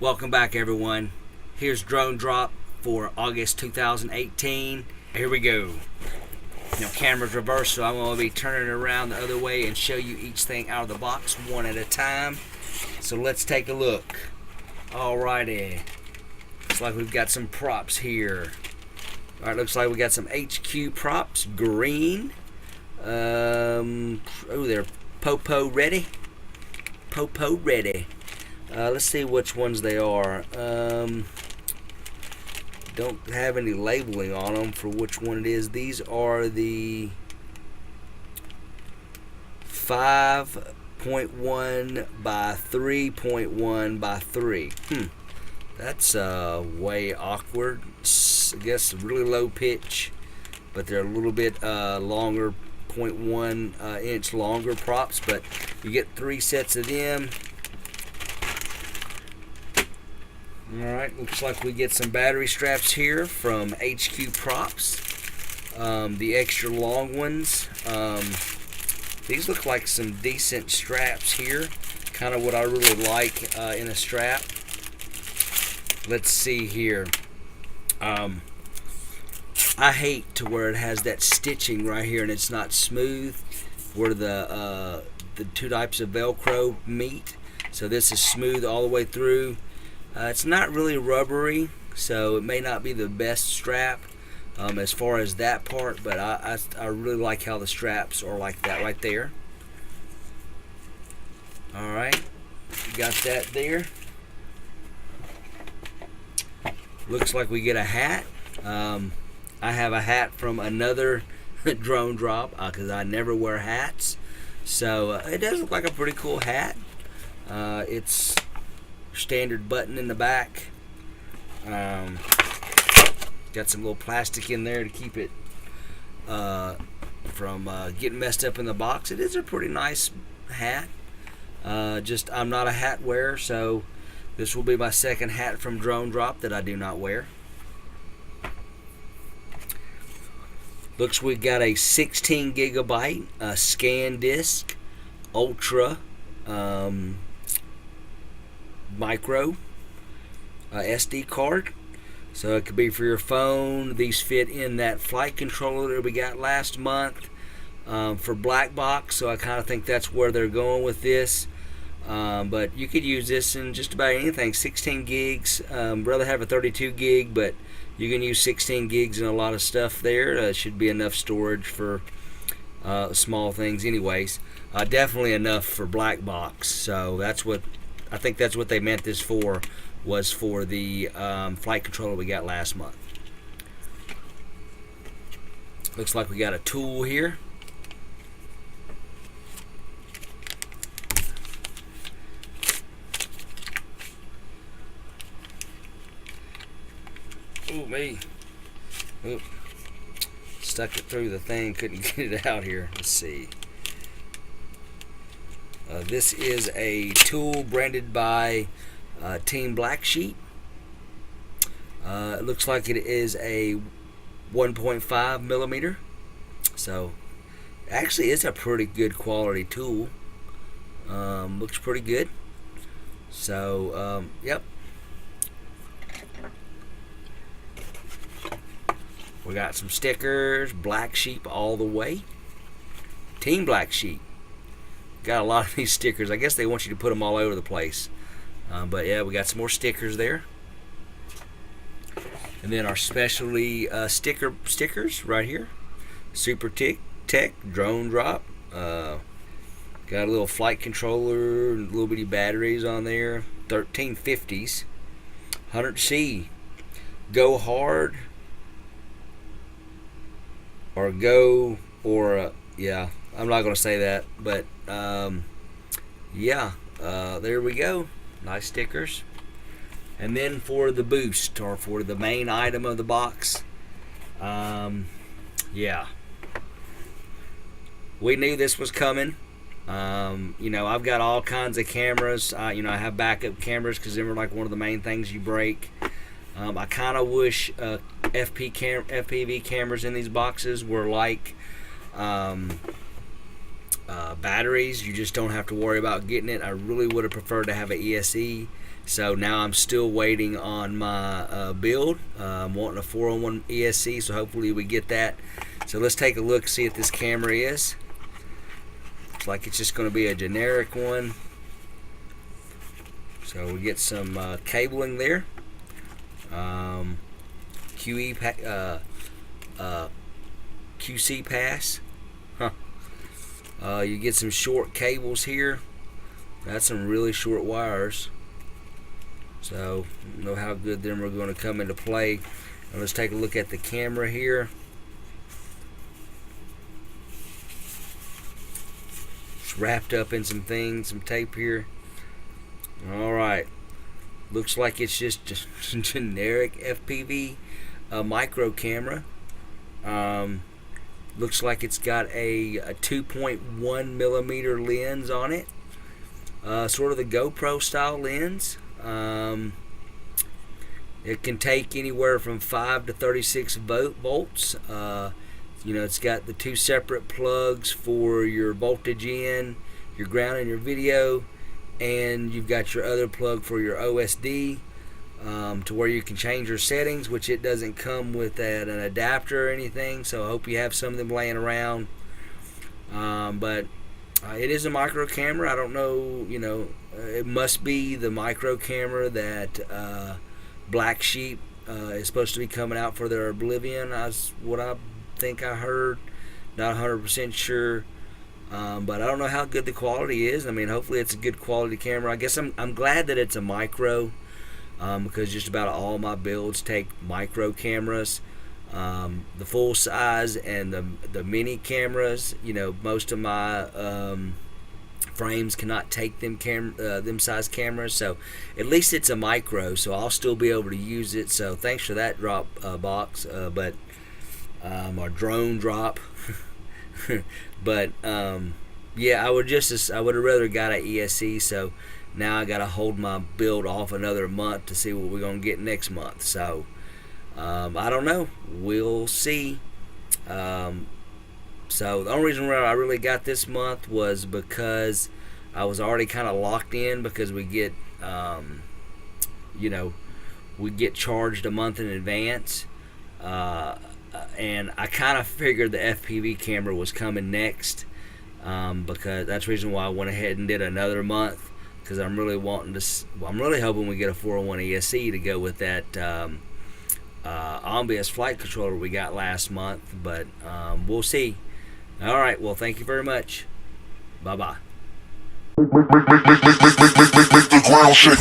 Welcome back, everyone. Here's Drone Drop for August 2018. Here we go. Now, camera's reversed, so I'm going to be turning it around the other way and show you each thing out of the box one at a time. So let's take a look. Alrighty. Looks like we've got some props here. Alright, looks like we got some HQ props. Green. Oh, they're Popo ready. Popo ready. Let's see which ones they are. Don't have any labeling on them for which one it is. These are the 5.1 by 3.1 by 3. That's way awkward. I guess really low pitch, but they're a little bit longer, 0.1 inch longer props, but you get 3 sets of them. Alright, looks like we get some battery straps here from HQ Props. The extra long ones. These look like some decent straps here. Kind of what I really like in a strap. Let's see here. I hate to where it has that stitching right here and it's not smooth, where the 2 types of Velcro meet. So this is smooth all the way through. It's not really rubbery, so it may not be the best strap as far as that part, but I really like how the straps are like that right there. Alright, got that there. Looks like we get a hat. I have a hat from another Drone Drop because I never wear hats. So it does look like a pretty cool hat. It's standard button in the back. Got some little plastic in there to keep it from getting messed up in the box. It is a pretty nice hat. Just I'm not a hat wearer, so this will be my second hat from Drone Drop that I do not wear. Looks we got a 16 gigabyte SanDisk Ultra micro SD card, so it could be for your phone. These fit in that flight controller that we got last month for Black Box, so I kind of think that's where they're going with this. But you could use this in just about anything. 16 gigs. Rather have a 32 gig, but you can use 16 gigs in a lot of stuff there. Should be enough storage for small things anyways. Definitely enough for Black Box, so that's what I think that's what they meant this for, was for the flight controller we got last month. Looks like we got a tool here. Ooh, me. Oop. Stuck it through the thing, couldn't get it out here. Let's see. This is a tool branded by Team Black Sheep. It looks like it is a 1.5 millimeter. So, actually, it's a pretty good quality tool. Looks pretty good. So, yep. We got some stickers. Black Sheep all the way. Team Black Sheep. Got a lot of these stickers. I guess they want you to put them all over the place. But yeah, we got some more stickers there. And then our specialty stickers right here. Super Tech Drone Drop. Got a little flight controller, little bitty batteries on there. 1350s. 100C. Go hard. Or go, or yeah. I'm not going to say that, but yeah, there we go. Nice stickers. And then for the boost, or for the main item of the box, yeah, we knew this was coming. You know, I've got all kinds of cameras. You know, I have backup cameras because they were like one of the main things you break. I kind of wish FPV cameras in these boxes were like batteries. You just don't have to worry about getting it. I really would have preferred to have an ESE. So now I'm still waiting on my build. I'm wanting a 401 ESC, so hopefully we get that. So let's take a look, see if this camera is. Looks like it's just going to be a generic one. So we get some cabling there. QC pass. You get some short cables here. That's some really short wires. So I don't know how good them are going to come into play. Now let's take a look at the camera here. It's wrapped up in some things, some tape here. Alright. Looks like it's just generic FPV micro camera. Looks like it's got a 2.1 millimeter lens on it. Sort of the GoPro style lens. It can take anywhere from 5 to 36 volts. It's got the 2 separate plugs for your voltage in, your ground, and your video, and you've got your other plug for your OSD, to where you can change your settings, which it doesn't come with an adapter or anything. So I hope you have some of them laying around. But it is a micro camera. I don't know, it must be the micro camera that Black Sheep is supposed to be coming out for their Oblivion. That's what I think I heard. Not 100% sure. But I don't know how good the quality is. I mean, hopefully it's a good quality camera. I guess I'm glad that it's a micro, because just about all my builds take micro cameras. The full size and the mini cameras, most of my frames cannot take them size cameras, so at least it's a micro, so I'll still be able to use it. So thanks for that drop box, but our drone drop. But yeah, I would have rather got an ESC. So now I gotta hold my build off another month to see what we're gonna get next month. So I don't know. We'll see. So the only reason why I really got this month was because I was already kind of locked in, because we get we get charged a month in advance, and I kind of figured the FPV camera was coming next, because that's the reason why I went ahead and did another month, because I'm really hoping we get a 401 ESC to go with that Ombius flight controller we got last month. But we'll see. Alright, well, thank you very much. Bye bye. Make the ground shake.